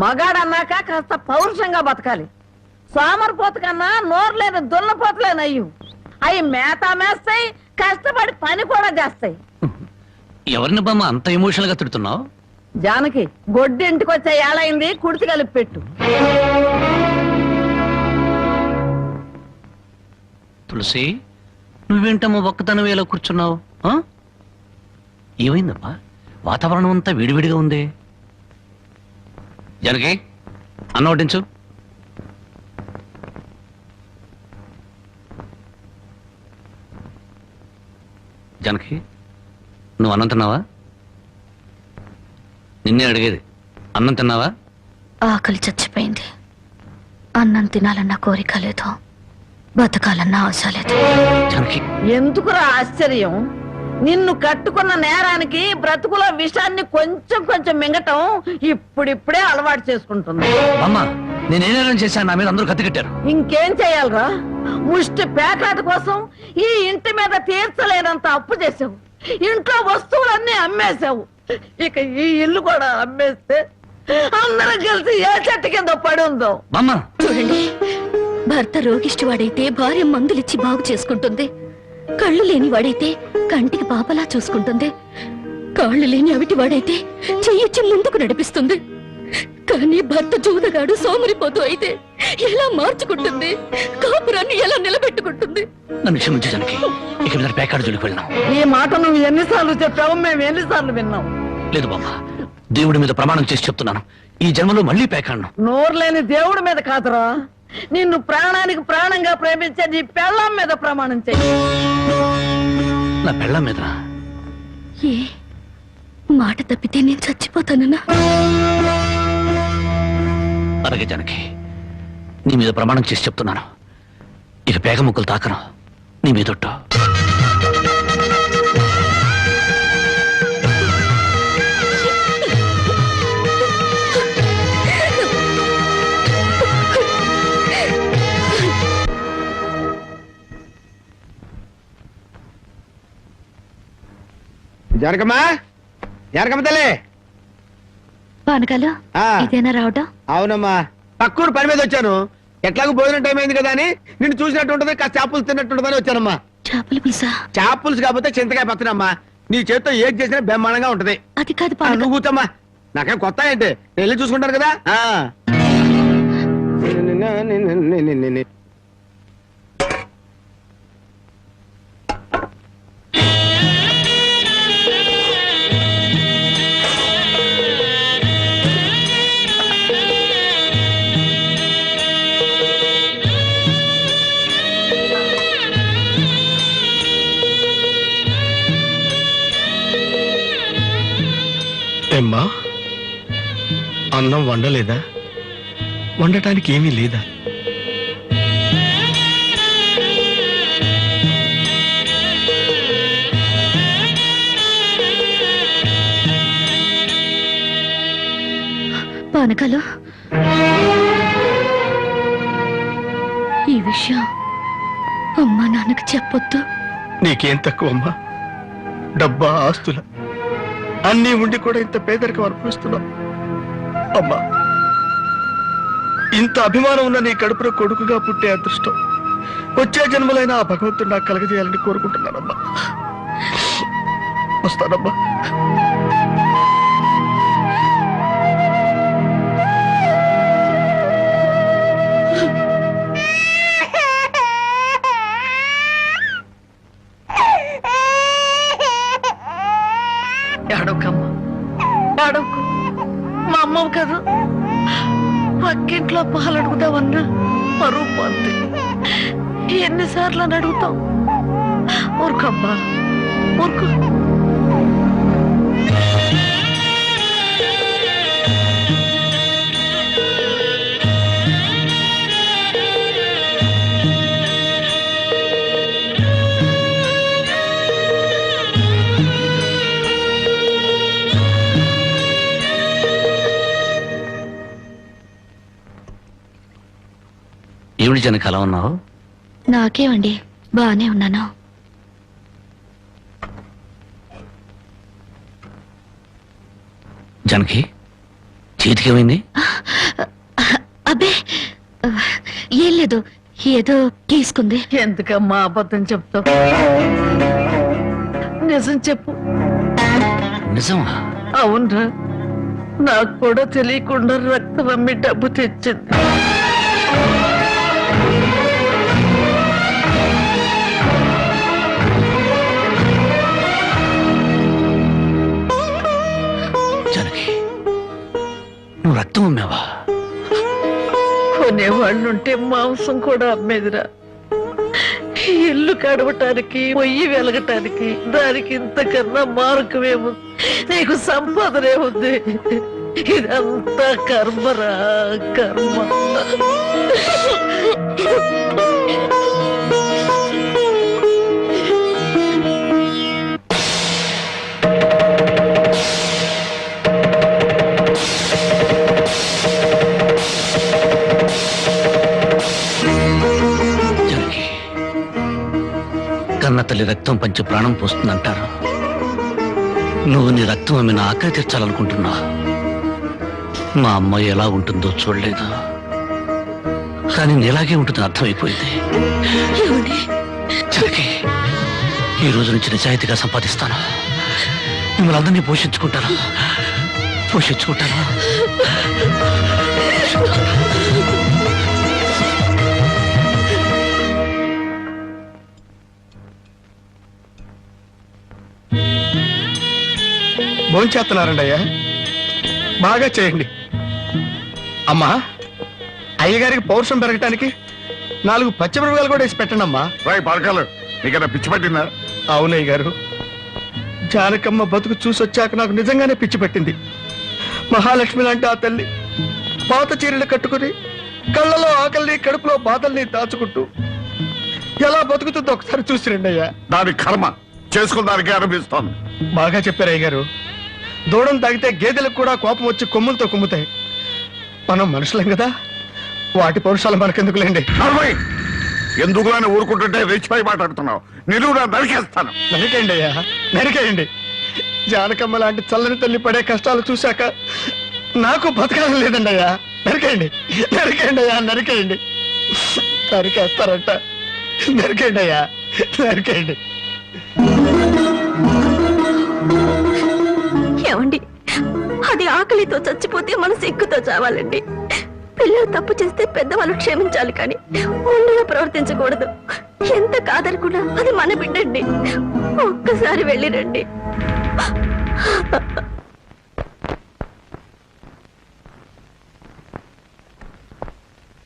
మగాడన్నాక కాస్త పౌరుషంగా బతకాలి. సోమరిపోత కన్నా నోరు లేని దున్నపోతలేనయ్యు. అవి మేత మేస్తాయి, కష్టపడి పని కూడా చేస్తాయి. ఎవరిని బామ్మ అంత ఎమోషనల్ గా తిడుతున్నావు? జానకి గొడ్డి ఇంటికి వచ్చే ఏళైంది, కుడితి కలిపి పెట్టు. తులసి, నువ్వేంటమ్మా ఒక్కతనం ఎలా కూర్చున్నావు? ఏమైందమ్మా? వాతావరణం అంతా వేడివేడిగా ఉంది. జనకి అన్నం వడ్డించు. జనకి, నువ్వు అన్నం తిన్నావా? నిన్నే అడిగేది, అన్నం తిన్నావా? ఆకలి చచ్చిపోయింది. అన్నం తినాలన్న కోరిక లేదు, బతకాలన్న ఆశ లేదు. జనకి, ఎందుకురా ఆశ్చర్యం? నిన్ను కట్టుకున్న నేరానికి బ్రతుకుల విషాన్ని కొంచెం కొంచెం మింగటం ఇప్పుడిప్పుడే అలవాటు చేసుకుంటుంది. అమ్మా, నేనేం చేశాను? నా మీద అందరూ కత్తి కట్టారు. ఇంకేం చెయ్యాలరా? ముష్టి పేకాట కోసం ఈ ఇంటి మీద తీర్చలేనంత అప్పు చేసావు. ఇంట్లో వస్తువులన్నీ అమ్మేశావు. ఇక ఈ ఇల్లు కూడా అమ్మేస్తే అందరం కలిసి ఏ చెట్టు కింద పడి ఉందో. చూడండి, భర్త రోగిష్టి వాడైతే భార్య మందులిచ్చి బాగు చేసుకుంటుంది. కళ్ళు లేని వాడైతే కంటికి పాపలా చూసుకుంటుంది. కాళ్ళు లేని అవిటి వాడైతే చెయ్యొచ్చి ముందుకు నడిపిస్తుంది. కానీ భర్త జూదగాడు సోమరిపోతూ అయితే ఎలా మార్చుకుంటుంది? కాపురాన్ని ఎలా నిలబెట్టుకుంటుంది? నన్ను క్షమించు జనకి, ఇక మీద పేకాడు జోలికి వెళ్ళాం. ఈ మాట నువ్వు ఎన్నిసార్లు చెప్పావు, మేము ఎన్నిసార్లు విన్నాం. లేదు బామ్మ, దేవుడి మీద ప్రమాణం చేసి చెప్తున్నాను, ఈ జన్మలో మళ్ళీ పేకాడను. నోరు లేని దేవుడి మీద కాదురా, నిన్ను ప్రాణానికి ప్రాణంగా ప్రేమించే నీ పెళ్ళాం మీద ప్రమాణం చెయ్యి. నా పెళ్ళాం మీద? ఏ మాట తప్పితే నేను చచ్చిపోతానన్నా? అలాగే జనకి, నీ మీద ప్రమాణం చేసి చెప్తున్నాను, ఇక పేగ ముక్కలు తాకను నీ మీదొట్టు. జనకమ్మా, జనకమ్మ తల్లి. పానకాలు ఇదేనా రావటం? అవునమ్మా, పక్కూరు పని మీద వచ్చాను. ఎట్లాగో భోజనం టైం అయింది కదా అని నిన్ను చూసినట్టు ఉంటది, కాస్త చేపలు తిన్నట్టుంటదని వచ్చానమ్మా. చేపల పులుసా? చేపలుసు కాకపోతే చింతకాయ పచ్చడమ్మా. నీ చేతితో ఏది చేసినా బ్రహ్మాండంగా ఉంటది. అది కాదు, నువ్వు కూర్చోమ్మా, నాకేం కొత్త ఏంటి, నేను వెళ్ళి చూసుకుంటాను కదా. ఏమ్మా, అన్నం వండలేదా? వండటానికి ఏమీ లేదా? పానకాలు, ఈ విషయం అమ్మా నాన్నకు చెప్పొద్దు. నీకేం తక్కువమ్మా? డబ్బా, ఆస్తుల అన్నీ ఉండి కూడా ఇంత పేదరికం అనుభవిస్తున్నావు. అమ్మా, ఇంత అభిమానం ఉన్న నీ కడుపులో కొడుకుగా పుట్టే అదృష్టం వచ్చే జన్మలైనా ఆ భగవంతుడు నాకు కలగజేయాలని కోరుకుంటున్నానమ్మా. వస్తానమ్మా. మా అమ్మవు కదా, పక్కింట్లో పాలు అడుగుదామన్నా పరువు పోద్ది. ఎన్నిసార్లు అని అడుగుతావు? ఊరుకమ్మా, ఊరుకో. ఏమిటి జనకి అలా ఉన్నావు? నాకేమండి, బానే ఉన్నాను. జనకి, చేతికి ఏమైంది? లేదు, ఏదో గీసుకుంది. ఎందుకమ్మా అబద్ధం చెప్తావు? నిజం చెప్పు. నిజమా? అవునరా, నాకు కూడా తెలియకుండా రక్తం అమ్మి డబ్బు తెచ్చింది. జానకి, నువ్వు రక్తం అమ్మావా? కొనేవాళ్ళుంటే మాంసం కూడా అమ్మేదిరా. ఇల్లు కడవటానికి, పొయ్యి వెలగటానికి దానికి ఇంతకన్నా మార్గమేముంది? నీకు సంపాదనే ఉంది. ఇదంతా కర్మరా, కర్మ. జానకి, కన్న తల్లి రక్తం పంచి ప్రాణం పోస్తుందంటారు. నువ్వు నీ రక్తం అమ్మిన ఆకలి తీర్చాలనుకుంటున్నావు. మా అమ్మాయి ఎలా ఉంటుందో చూడలేదు, కానీ నీలాగే ఉంటుందని అర్థమైపోయింది. జానకి, ఈ రోజు నుంచి నిజాయితీగా సంపాదిస్తాను. మిమ్మల్ని అందరినీ పోషించుకుంటాను. భోంచేస్తున్నారండి అయ్యా, బాగా చేయండి. అమ్మా, అయ్యగారికి పౌరుషం పెరగటానికి 4 పచ్చిమిరపకాయలు కూడా వేసి పెట్టండి అమ్మా. రాయి పరకాలు, నీకన్నా పిచ్చి పట్టిందా? అవునయ్య గారు, జానకమ్మ బతుకు చూసొచ్చాక నాకు నిజంగానే పిచ్చి పట్టింది. మహాలక్ష్మి లాంటి ఆ తల్లి పాత చీరలు కట్టుకుని కళ్ళలో ఆకలిని, కడుపులో బాధల్ని దాచుకుంటూ ఎలా బతుకుతుందో ఒకసారి చూసిరండి అయ్యా. దాని కర్మ చేసుకున్న దానికే అనిపిస్తోంది. బాగా చెప్పారు అయ్య గారు. దూడం తాగితే గేదెలకు కూడా కోపం వచ్చి కొమ్ములతో కుమ్ముతాయి. మనం మనుషులం కదా, వాటి పౌరుషాలు మనకెందుకులేండి. నర్మయ్, ఎందుకులని ఊరుకుంటుంటే రెచ్చిపోయి మాట్లాడుతున్నావు. నిలువురా నరికేస్తాను. నరికేయండి అయ్యా, నరికేయండి. జానకమ్మ లాంటి చల్లని తల్లి పడే కష్టాలు చూశాక నాకు బతకాలం లేదండి అయ్యా. నరికేయండి, నరికేయండి అయ్యా, నరికేయండి. నరికేస్తారంట, నరికేయండి అయ్యా, నరికేయండి. ఏమండి, అది ఆకలితో చచ్చిపోతే మన సిగ్గుతో చావాలండి. పిల్లలు తప్పు చేస్తే పెద్దవాళ్ళు క్షమించాలి, కానీ ముందుగా ప్రవర్తించకూడదు. ఎంత కాదనుకున్నా అది మన బిడ్డండి. ఒక్కసారి వెళ్ళిరండి.